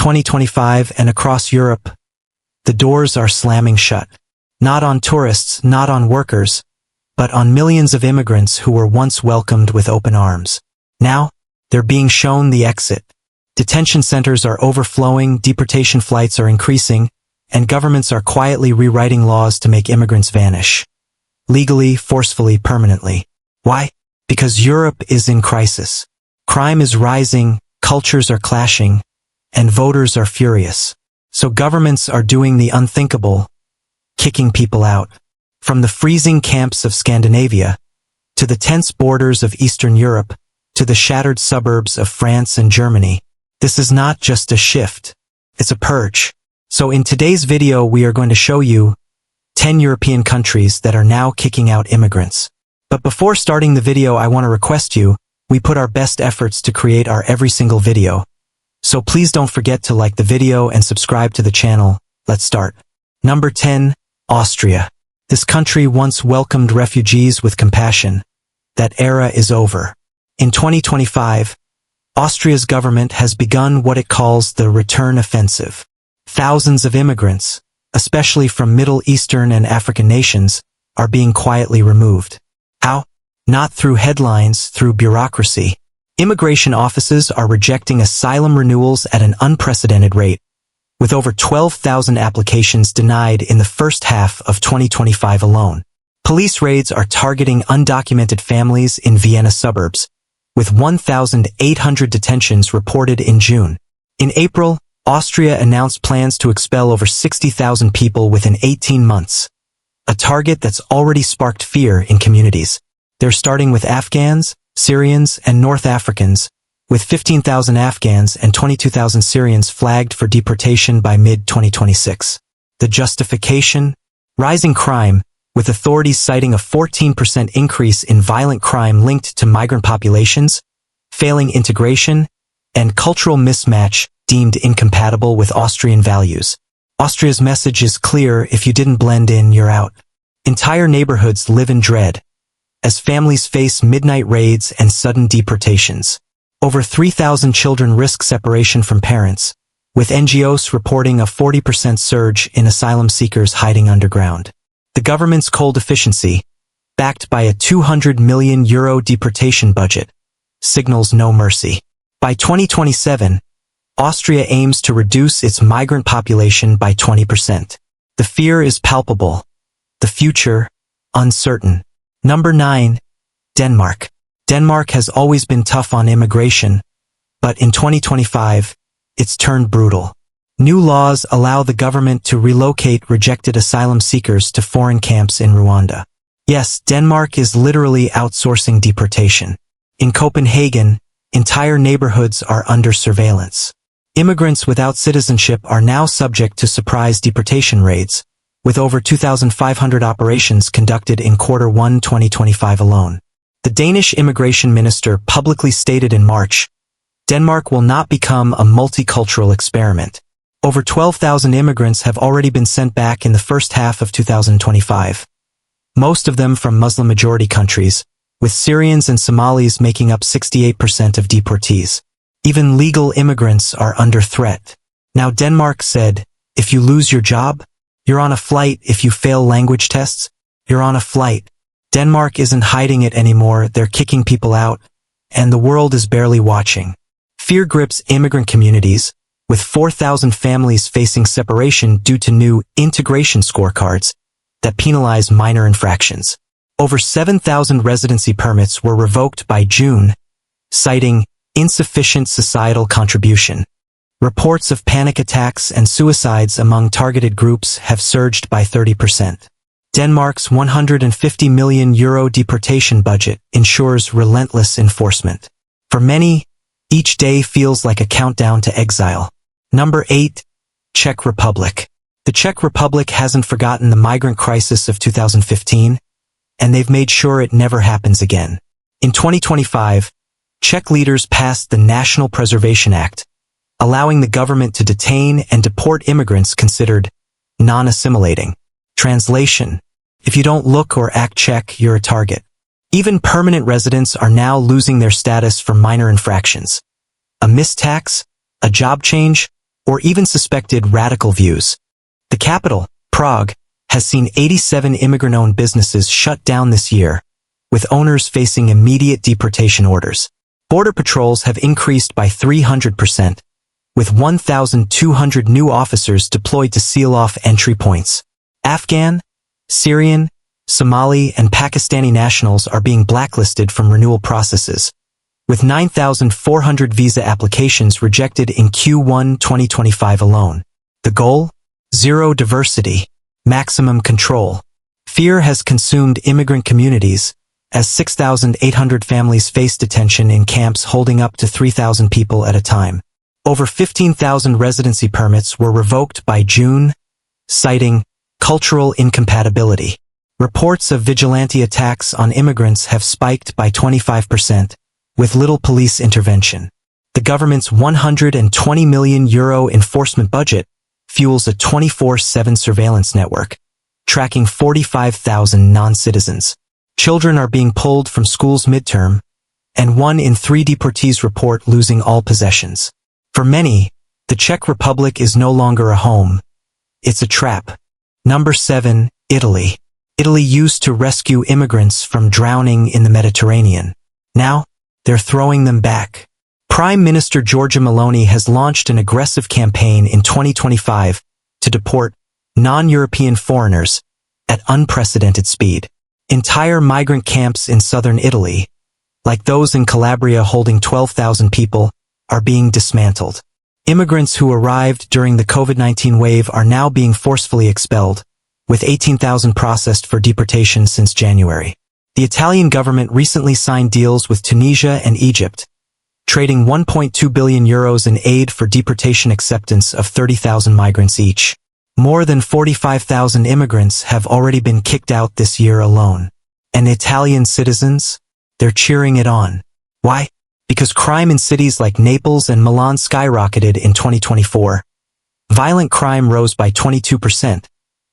2025 and across Europe, the doors are slamming shut. Not on tourists, not on workers, but on millions of immigrants who were once welcomed with open arms. Now, they're being shown the exit. Detention centers are overflowing, deportation flights are increasing, and governments are quietly rewriting laws to make immigrants vanish. Legally, forcefully, permanently. Why? Because Europe is in crisis. Crime is rising, cultures are clashing, and voters are furious. So governments are doing the unthinkable, kicking people out. From the freezing camps of Scandinavia, to the tense borders of Eastern Europe, to the shattered suburbs of France and Germany. This is not just a shift, it's a purge. So in today's video we are going to show you 10 European countries that are now kicking out immigrants. But before starting the video, I want to request you, we put our best efforts to create our every single video. So please don't forget to like the video and subscribe to the channel. Let's start. Number 10, Austria. This country once welcomed refugees with compassion. That era is over. In 2025, Austria's government has begun what it calls the return offensive. Thousands of immigrants, especially from Middle Eastern and African nations, are being quietly removed. How? Not through headlines, through bureaucracy. Immigration offices are rejecting asylum renewals at an unprecedented rate, with over 12,000 applications denied in the first half of 2025 alone. Police raids are targeting undocumented families in Vienna suburbs, with 1,800 detentions reported in June. In April, Austria announced plans to expel over 60,000 people within 18 months, a target that's already sparked fear in communities. They're starting with Afghans, Syrians, and North Africans, with 15,000 Afghans and 22,000 Syrians flagged for deportation by mid-2026. The justification? Rising crime, with authorities citing a 14% increase in violent crime linked to migrant populations, failing integration, and cultural mismatch deemed incompatible with Austrian values. Austria's message is clear: if you didn't blend in, you're out. Entire neighborhoods live in dread, as families face midnight raids and sudden deportations. Over 3,000 children risk separation from parents, with NGOs reporting a 40% surge in asylum seekers hiding underground. The government's cold efficiency, backed by a €200 million deportation budget, signals no mercy. By 2027, Austria aims to reduce its migrant population by 20%. The fear is palpable, the future uncertain. Number 9, Denmark. Denmark has always been tough on immigration, but in 2025, it's turned brutal. New laws allow the government to relocate rejected asylum seekers to foreign camps in Rwanda. Yes, Denmark is literally outsourcing deportation. In Copenhagen, entire neighborhoods are under surveillance. Immigrants without citizenship are now subject to surprise deportation raids, with over 2,500 operations conducted in Q1 2025 alone. The Danish immigration minister publicly stated in March, Denmark will not become a multicultural experiment. Over 12,000 immigrants have already been sent back in the first half of 2025. Most of them from Muslim-majority countries, with Syrians and Somalis making up 68% of deportees. Even legal immigrants are under threat. Now Denmark said, if you lose your job, you're on a flight. If you fail language tests, you're on a flight. Denmark isn't hiding it anymore, they're kicking people out, and the world is barely watching. Fear grips immigrant communities, with 4,000 families facing separation due to new integration scorecards that penalize minor infractions. Over 7,000 residency permits were revoked by June, citing insufficient societal contribution. Reports of panic attacks and suicides among targeted groups have surged by 30%. Denmark's €150 million deportation budget ensures relentless enforcement. For many, each day feels like a countdown to exile. Number 8, Czech Republic. The Czech Republic hasn't forgotten the migrant crisis of 2015, and they've made sure it never happens again. In 2025, Czech leaders passed the National Preservation Act, allowing the government to detain and deport immigrants considered non-assimilating. Translation: if you don't look or act Czech, you're a target. Even permanent residents are now losing their status for minor infractions. A missed tax, a job change, or even suspected radical views. The capital, Prague, has seen 87 immigrant-owned businesses shut down this year, with owners facing immediate deportation orders. Border patrols have increased by 300%, with 1,200 new officers deployed to seal off entry points. Afghan, Syrian, Somali, and Pakistani nationals are being blacklisted from renewal processes, with 9,400 visa applications rejected in Q1 2025 alone. The goal? Zero diversity, maximum control. Fear has consumed immigrant communities, as 6,800 families face detention in camps holding up to 3,000 people at a time. Over 15,000 residency permits were revoked by June, citing cultural incompatibility. Reports of vigilante attacks on immigrants have spiked by 25%, with little police intervention. The government's €120 million enforcement budget fuels a 24/7 surveillance network, tracking 45,000 non-citizens. Children are being pulled from school's midterm, and 1 in 3 deportees report losing all possessions. For many, the Czech Republic is no longer a home. It's a trap. Number 7, Italy. Italy used to rescue immigrants from drowning in the Mediterranean. Now, they're throwing them back. Prime Minister Giorgia Meloni has launched an aggressive campaign in 2025 to deport non-European foreigners at unprecedented speed. Entire migrant camps in southern Italy, like those in Calabria holding 12,000 people, are being dismantled. Immigrants who arrived during the COVID-19 wave are now being forcefully expelled, with 18,000 processed for deportation since January. The Italian government recently signed deals with Tunisia and Egypt, trading €1.2 billion in aid for deportation acceptance of 30,000 migrants each. More than 45,000 immigrants have already been kicked out this year alone. And Italian citizens? They're cheering it on. Why? Because crime in cities like Naples and Milan skyrocketed in 2024. Violent crime rose by 22%,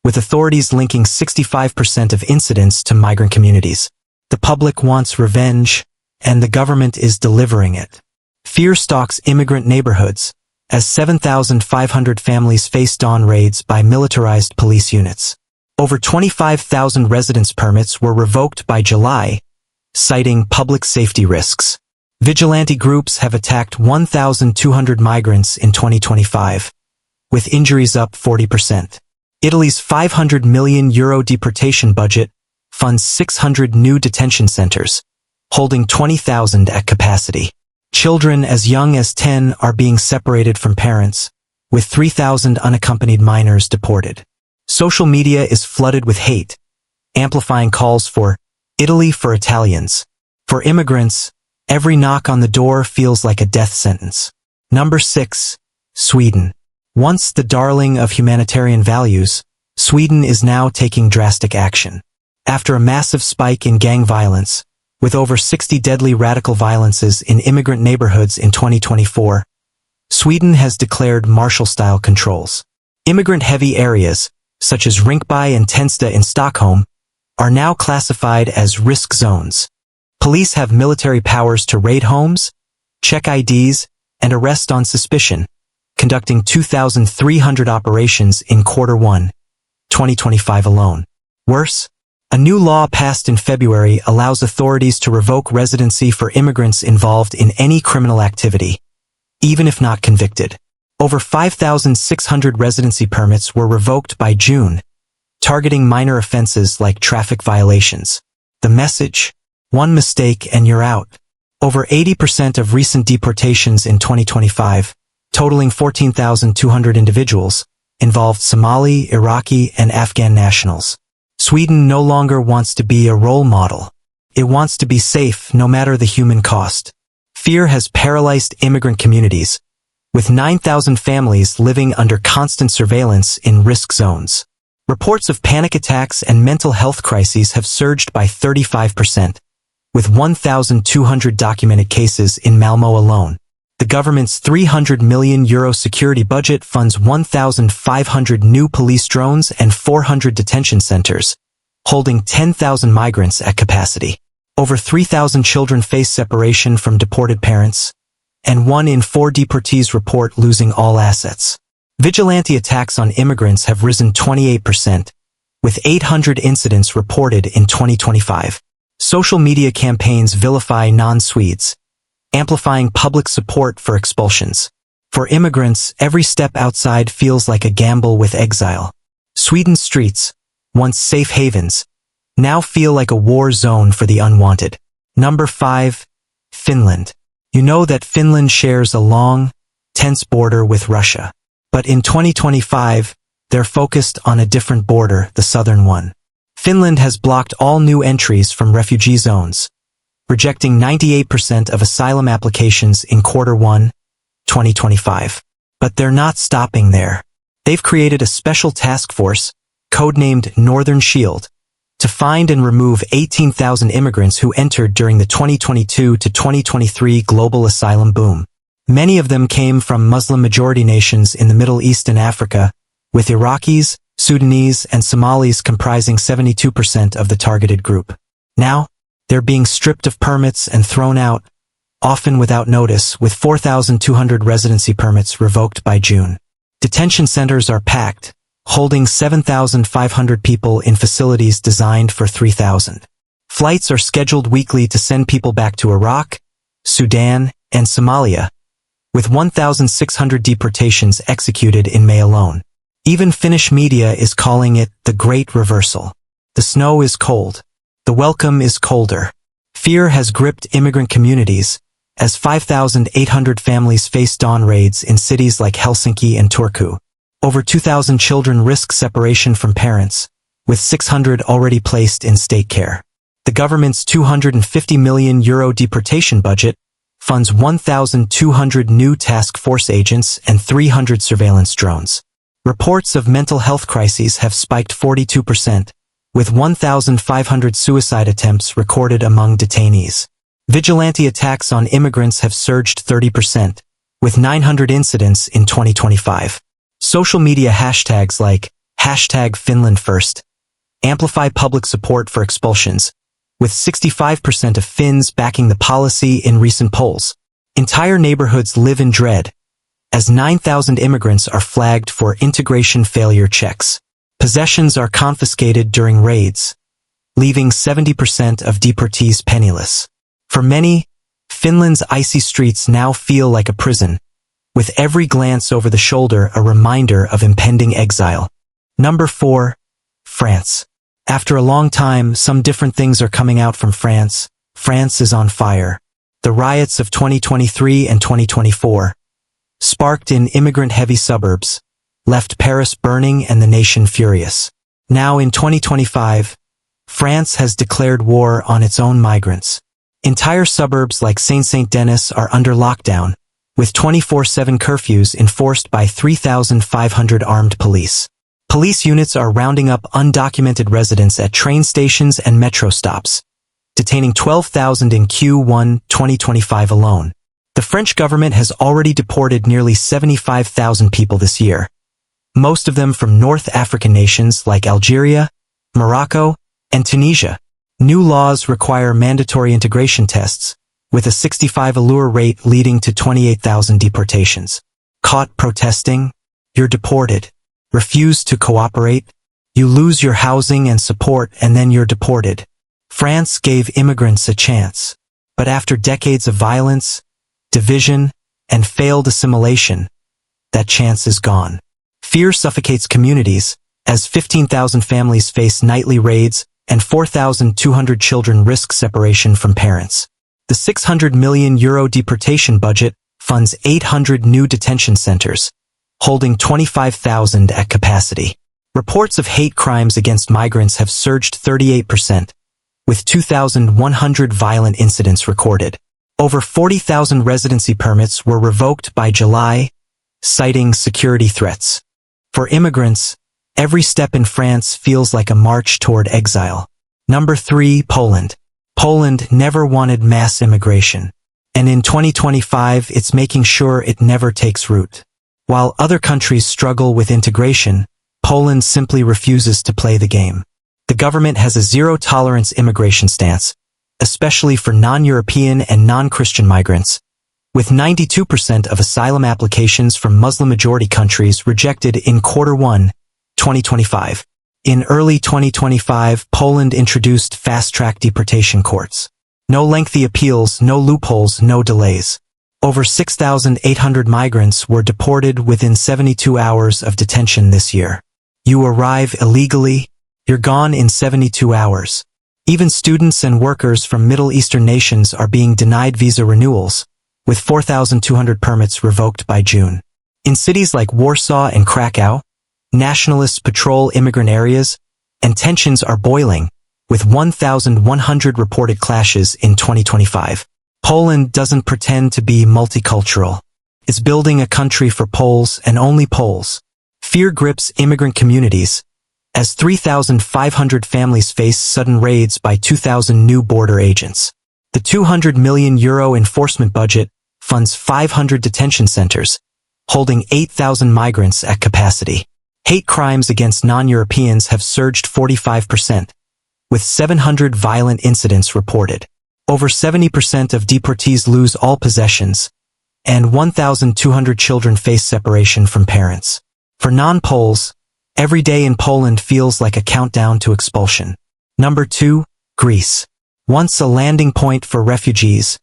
with authorities linking 65% of incidents to migrant communities. The public wants revenge, and the government is delivering it. Fear stalks immigrant neighborhoods, as 7,500 families face dawn raids by militarized police units. Over 25,000 residence permits were revoked by July, citing public safety risks. Vigilante groups have attacked 1,200 migrants in 2025, with injuries up 40%. Italy's €500 million deportation budget funds 600 new detention centers, holding 20,000 at capacity. Children as young as 10 are being separated from parents, with 3,000 unaccompanied minors deported. Social media is flooded with hate, amplifying calls for Italy for Italians. For immigrants, every knock on the door feels like a death sentence. Number 6, Sweden. Once the darling of humanitarian values, Sweden is now taking drastic action. After a massive spike in gang violence, with over 60 deadly radical violences in immigrant neighborhoods in 2024, Sweden has declared martial-style controls. Immigrant-heavy areas, such as Rinkeby and Tensta in Stockholm, are now classified as risk zones. Police have military powers to raid homes, check IDs, and arrest on suspicion, conducting 2,300 operations in Q1, 2025 alone. Worse, a new law passed in February allows authorities to revoke residency for immigrants involved in any criminal activity, even if not convicted. Over 5,600 residency permits were revoked by June, targeting minor offenses like traffic violations. The message? One mistake and you're out. Over 80% of recent deportations in 2025, totaling 14,200 individuals, involved Somali, Iraqi, and Afghan nationals. Sweden no longer wants to be a role model. It wants to be safe no matter the human cost. Fear has paralyzed immigrant communities, with 9,000 families living under constant surveillance in risk zones. Reports of panic attacks and mental health crises have surged by 35%, with 1,200 documented cases in Malmö alone. The government's €300 million security budget funds 1,500 new police drones and 400 detention centers, holding 10,000 migrants at capacity. Over 3,000 children face separation from deported parents, and 1 in 4 deportees report losing all assets. Vigilante attacks on immigrants have risen 28%, with 800 incidents reported in 2025. Social media campaigns vilify non-Swedes, amplifying public support for expulsions. For immigrants, every step outside feels like a gamble with exile. Sweden's streets, once safe havens, now feel like a war zone for the unwanted. Number 5. Finland. You know that Finland shares a long, tense border with Russia. But in 2025, they're focused on a different border, the southern one. Finland has blocked all new entries from refugee zones, rejecting 98% of asylum applications in Q1, 2025. But they're not stopping there. They've created a special task force, codenamed Northern Shield, to find and remove 18,000 immigrants who entered during the 2022 to 2023 global asylum boom. Many of them came from Muslim-majority nations in the Middle East and Africa, with Iraqis, Sudanese, and Somalis comprising 72% of the targeted group. Now, they're being stripped of permits and thrown out, often without notice, with 4,200 residency permits revoked by June. Detention centers are packed, holding 7,500 people in facilities designed for 3,000. Flights are scheduled weekly to send people back to Iraq, Sudan, and Somalia, with 1,600 deportations executed in May alone. Even Finnish media is calling it the Great Reversal. The snow is cold. The welcome is colder. Fear has gripped immigrant communities, as 5,800 families face dawn raids in cities like Helsinki and Turku. Over 2,000 children risk separation from parents, with 600 already placed in state care. The government's €250 million deportation budget funds 1,200 new task force agents and 300 surveillance drones. Reports of mental health crises have spiked 42%, with 1,500 suicide attempts recorded among detainees. Vigilante attacks on immigrants have surged 30%, with 900 incidents in 2025. Social media hashtags like #FinlandFirst amplify public support for expulsions, with 65% of Finns backing the policy in recent polls. Entire neighborhoods live in dread, as 9,000 immigrants are flagged for integration failure checks. Possessions are confiscated during raids, leaving 70% of deportees penniless. For many, Finland's icy streets now feel like a prison, with every glance over the shoulder a reminder of impending exile. Number 4. France. After a long time, some different things are coming out from France. France is on fire. The riots of 2023 and 2024, sparked in immigrant-heavy suburbs, left Paris burning and the nation furious. Now in 2025, France has declared war on its own migrants. Entire suburbs like Saint-Denis are under lockdown, with 24/7 curfews enforced by 3,500 armed police. Police units are rounding up undocumented residents at train stations and metro stops, detaining 12,000 in Q1 2025 alone. The French government has already deported nearly 75,000 people this year, most of them from North African nations like Algeria, Morocco, and Tunisia. New laws require mandatory integration tests, with a 65 allure rate leading to 28,000 deportations. Caught protesting? You're deported. Refuse to cooperate? You lose your housing and support and then you're deported. France gave immigrants a chance, but after decades of violence, division, and failed assimilation, that chance is gone. Fear suffocates communities, as 15,000 families face nightly raids and 4,200 children risk separation from parents. The €600 million deportation budget funds 800 new detention centers, holding 25,000 at capacity. Reports of hate crimes against migrants have surged 38%, with 2,100 violent incidents recorded. Over 40,000 residency permits were revoked by July, citing security threats. For immigrants, every step in France feels like a march toward exile. Number 3. Poland. Poland never wanted mass immigration, and in 2025 it's making sure it never takes root. While other countries struggle with integration, Poland simply refuses to play the game. The government has a zero-tolerance immigration stance, especially for non-European and non-Christian migrants, with 92% of asylum applications from Muslim-majority countries rejected in Q1, 2025. In early 2025, Poland introduced fast-track deportation courts. No lengthy appeals, no loopholes, no delays. Over 6,800 migrants were deported within 72 hours of detention this year. You arrive illegally, you're gone in 72 hours. Even students and workers from Middle Eastern nations are being denied visa renewals, with 4,200 permits revoked by June. In cities like Warsaw and Krakow, nationalists patrol immigrant areas, and tensions are boiling, with 1,100 reported clashes in 2025. Poland doesn't pretend to be multicultural. It's building a country for Poles and only Poles. Fear grips immigrant communities, as 3,500 families face sudden raids by 2,000 new border agents. The €200 million enforcement budget funds 500 detention centers, holding 8,000 migrants at capacity. Hate crimes against non-Europeans have surged 45%, with 700 violent incidents reported. Over 70% of deportees lose all possessions, and 1,200 children face separation from parents. For non-Poles, every day in Poland feels like a countdown to expulsion. Number 2, Greece. Once a landing point for refugees,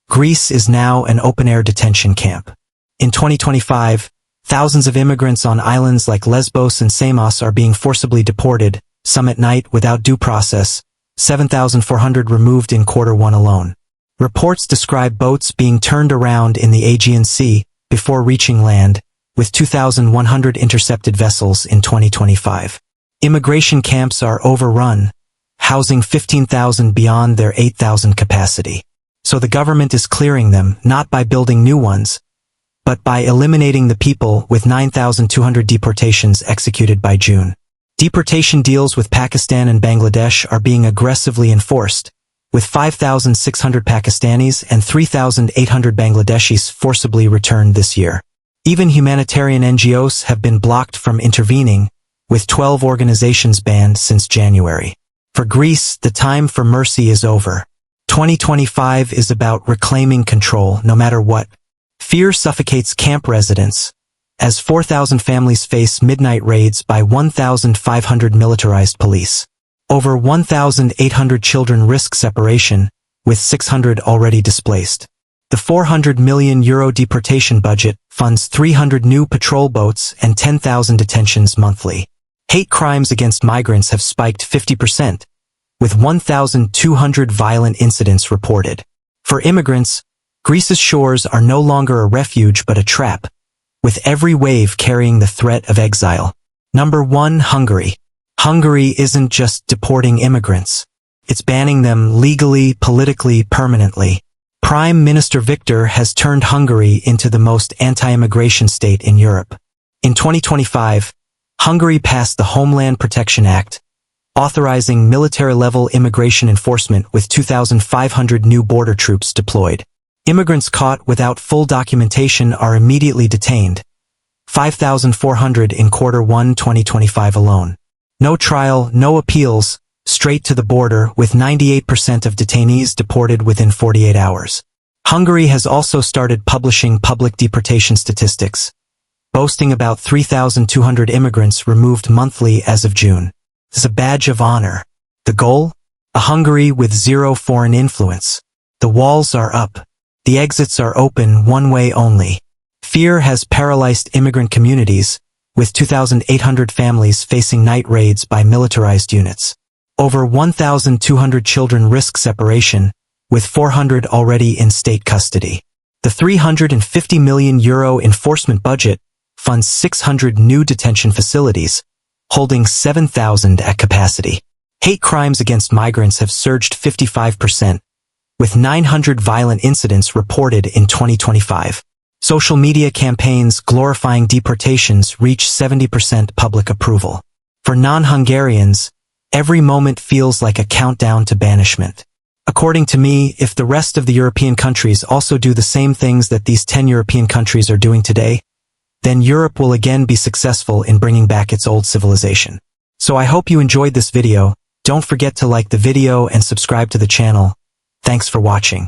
Greece is now an open-air detention camp. In 2025, thousands of immigrants on islands like Lesbos and Samos are being forcibly deported, some at night without due process, 7,400 removed in Q1 alone. Reports describe boats being turned around in the Aegean Sea before reaching land, with 2,100 intercepted vessels in 2025. Immigration camps are overrun, housing 15,000 beyond their 8,000 capacity. So the government is clearing them, not by building new ones, but by eliminating the people, with 9,200 deportations executed by June. Deportation deals with Pakistan and Bangladesh are being aggressively enforced, with 5,600 Pakistanis and 3,800 Bangladeshis forcibly returned this year. Even humanitarian NGOs have been blocked from intervening, with 12 organizations banned since January. For Greece, the time for mercy is over. 2025 is about reclaiming control no matter what. Fear suffocates camp residents, as 4,000 families face midnight raids by 1,500 militarized police. Over 1,800 children risk separation, with 600 already displaced. The €400 million deportation budget funds 300 new patrol boats and 10,000 detentions monthly. Hate crimes against migrants have spiked 50%, with 1,200 violent incidents reported. For immigrants, Greece's shores are no longer a refuge but a trap, with every wave carrying the threat of exile. Number 1, Hungary. Hungary isn't just deporting immigrants. It's banning them legally, politically, permanently. Prime Minister Viktor has turned Hungary into the most anti-immigration state in Europe. In 2025, Hungary passed the Homeland Protection Act, authorizing military-level immigration enforcement with 2,500 new border troops deployed. Immigrants caught without full documentation are immediately detained, 5,400 in Q1 2025 alone. No trial, no appeals, straight to the border, with 98% of detainees deported within 48 hours. Hungary has also started publishing public deportation statistics, boasting about 3,200 immigrants removed monthly as of June. It's a badge of honor. The goal? A Hungary with zero foreign influence. The walls are up. The exits are open one way only. Fear has paralyzed immigrant communities, with 2,800 families facing night raids by militarized units. Over 1,200 children risk separation, with 400 already in state custody. The €350 million enforcement budget funds 600 new detention facilities, holding 7,000 at capacity. Hate crimes against migrants have surged 55%, with 900 violent incidents reported in 2025. Social media campaigns glorifying deportations reach 70% public approval. For non-Hungarians, every moment feels like a countdown to banishment. According to me, if the rest of the European countries also do the same things that these 10 European countries are doing today, then Europe will again be successful in bringing back its old civilization. So I hope you enjoyed this video. Don't forget to like the video and subscribe to the channel. Thanks for watching.